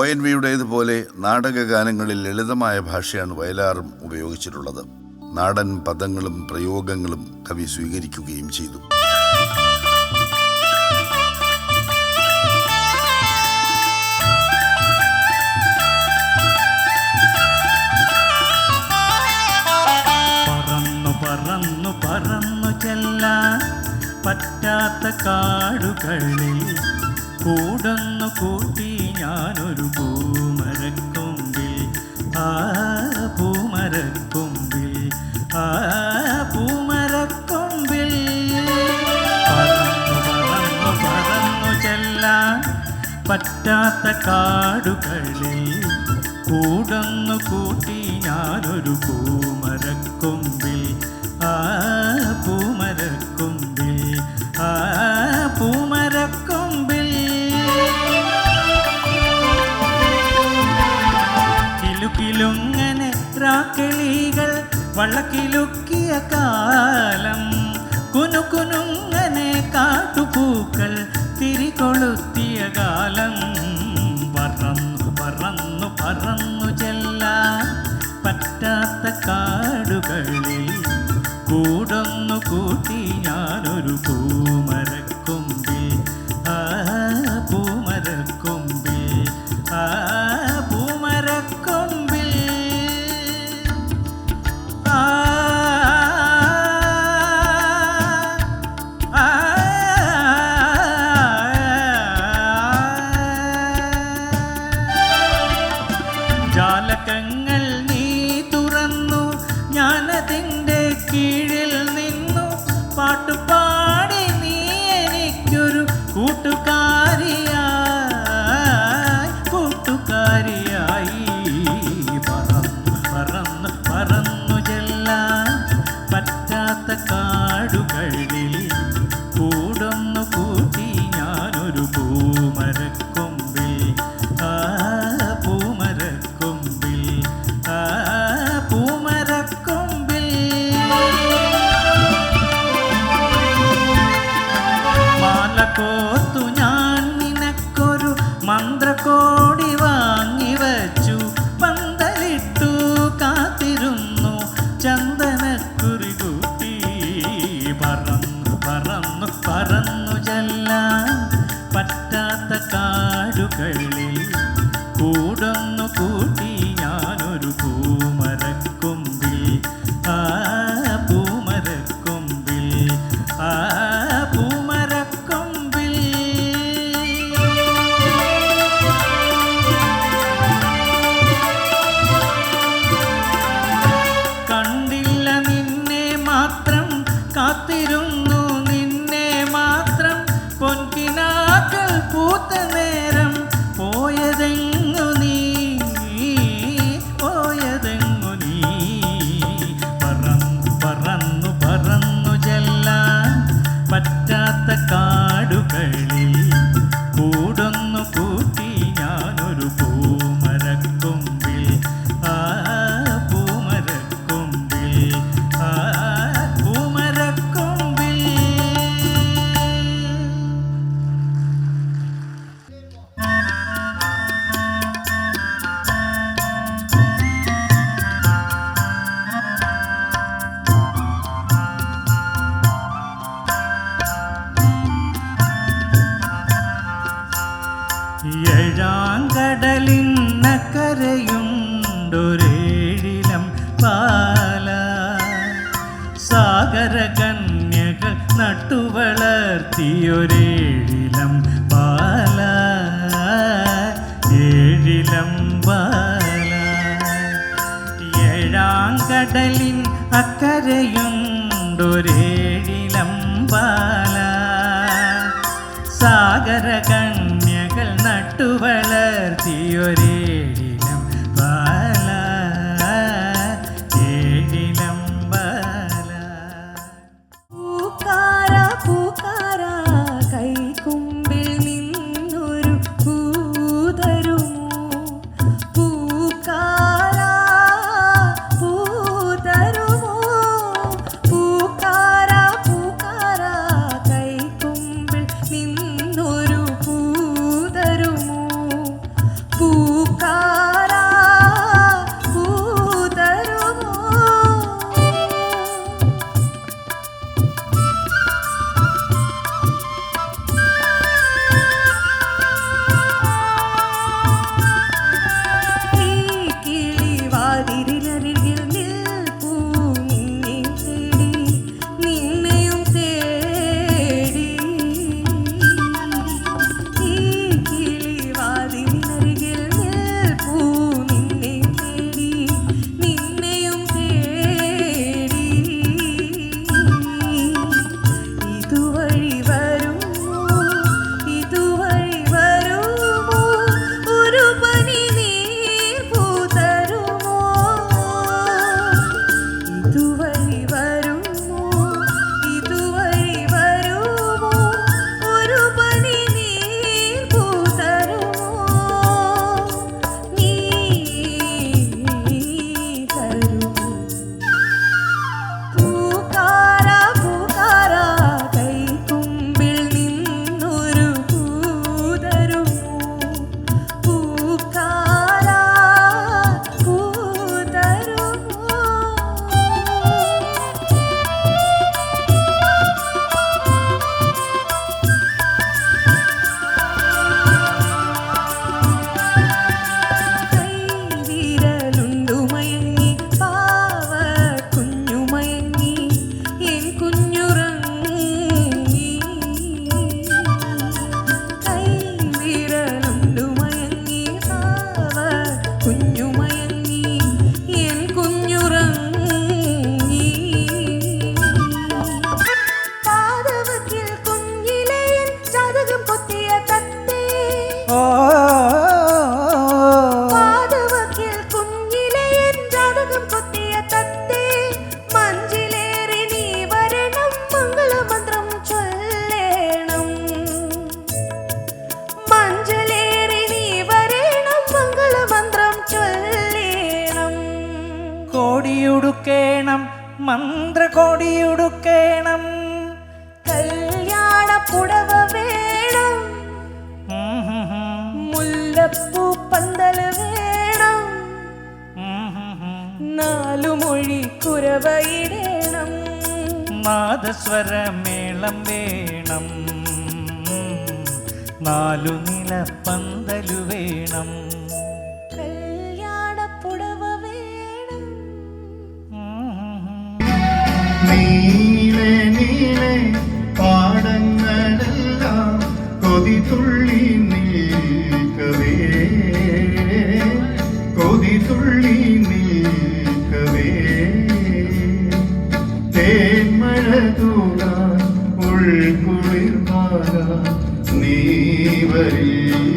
ONVയുടേതുപോലെ നാടകഗാനങ്ങളിൽ ലളിതമായ ഭാഷയാണ് വയലാറും ഉപയോഗിച്ചിട്ടുള്ളത്. നാടൻ പദങ്ങളും പ്രയോഗങ്ങളും കവി സ്വീകരിക്കുകയും ചെയ്തു. പറന്നു പറന്നു ചെല്ലാൻ പറ്റാത്ത കാടുകളിൽ കൂടൊന്നു കൂട്ടി ഞാനൊരു പൂമരക്കൊമ്പിൽ, ആ പൂമരക്കൊമ്പിൽ, ആ പൂമരക്കൊമ്പിൽ. പറന്നു പറന്നു പറന്നു ചെല്ലാൻ പറ്റാത്ത കാടുകളിൽ കൂടൊന്നു കൂട്ടി ഞാനൊരു പൂമരക്കൊമ്പിൽ, ആ പൂമരക്കൊമ്പിൽ, ആ പൂമരക്കൊമ്പിൽ. കിലുക്കിലുങ്ങനെ രാക്കിളികൾ വള്ളക്കിലുക്കിയ കാലം, കുനുകുനുങ്ങനെ കാട്ടുപൂക്കൾ തിരികൊളുത്തിയ കാലം. പറന്നു പറന്നു പറന്നു ചെല്ലാൻ പറ്റാത്ത കാടുകളിൽ കൂടൊന്നു കൂട്ടി ഞാനൊരു പൂമരക്കൊമ്പിൽ, ആ പൂമരക്കൊമ്പിൽ, ആ പൂമരക്കൊമ്പിൽ. ജാലകങ്ങൾ നീ തുറന്നു, ഞാനതിൻ്റെ കീഴിൽ നിന്നു പാട്ടുപാടി, നീ എനിക്കൊരു കൂട്ടുകാരിയായി, കൂട്ടുകാരിയായി. പറന്നു പറന്നു പറന്നു ചെല്ലാൻ പറ്റാത്ത കാടുകളിൽ കൂടൊന്നു കൂട്ടി ഞാനൊരു പൂമരക്കൊമ്പിൽ, ആ പൂമരക്കൊമ്പിൽ, ആ പൂമരക്കൊമ്പിൽ. മാല കോർത്തു ഞാൻ നിനക്കൊരു മന്ത്രകോടി വാങ്ങിവച്ചു, പന്തലിട്ടു കാത്തിരുന്നു ചന്ദനക്കുറി കൂട്ടി. പറന്നു പറന്നു പറന്നു ചെല്ലാൻ പറ്റാത്ത കാടുകളിൽ കൂടൊന്നു കൂട്ടി ഞാനൊരു പൂമരക്കൊമ്പിൽ, ആ പൂമരക്കൊമ്പിൽ, ആ പൂമരക്കൊമ്പിൽ. കണ്ടില്ല നിന്നെ മാത്രം, കാത്തിരുന്നു നിന്നെ മാത്രം, പൊൻകിനാക്കൾ പൂത്ത നേരം പോയതെങ്ങു നീ, പോയതെങ്ങു നീ. പറന്നു പറന്നു പറന്നു ചെല്ലാൻ പറ്റാത്ത കാടുകളിൽ കൂടൊന്നു കൂട്ടി ഞാനൊരു പൂമരക്കൊമ്പിൽ, ആ പൂമരക്കൊമ്പിൽ, ആ പൂമരക്കൊമ്പിൽ. ഏഴാങ്കടലിന്നക്കരയുണ്ടൊരേഴിലം പാല, സാഗരകന്യകൾ നട്ടുവളർത്തിയൊരേഴിലം പാല, ഏഴിലം പാല. ഏഴാങ്കടലിൻ അക്കരയുണ്ടൊരേഴിലം പാല, സാഗരകന്യകൾ നട്ടുവളർത്തിയൊരേഴിലം പാല, ഏഴിലം പാല. പൂക്കാര പൂക്കാര കൈക്കുമ്പിൽ നിന്നൊരു പൂതരുമോ, പൂക്കാര പൂതരുമോ, പൂക്കാര പൂക്കാര കൈക്കുമ്പിൽ നിന്നൊരു പൂതരുമോ, പൂ ഓ പാതവക്കിൽ കുഞ്ഞിലെ എൻ ജാതകം കൊത്തിയ തത്തേ, മഞ്ചിലേറി നീ വരണം, മംഗളമന്ത്രം ചൊല്ലേണം. മഞ്ചിലേറി നീ വരണം, മംഗളമന്ത്രം ചൊല്ലേണം. കോടിയുടുക്കേണം, മന്ത്രകോടിയുടുക്കേണം, കല്യാണ പുടവ വേണം, മുല്ലപ്പൂ പന്തല് വേണം, നാലുമൊഴി കുരവയിടേണം. നാദസ്വരമേളം വേണം, നാലു നില പന്തലു വേണം. കല്യാണ പുടവ വേണം. നീളെ നീളെ പാടങ്ങളെല്ലാം കൊതിതുള്ളി നിൽക്കവേ, കൊതിതുള്ളി നിൽക്കവേ, തേന്മഴ തൂകാൻ ഉൾക്കുളിർമാകാൻ നീ വരില്ല.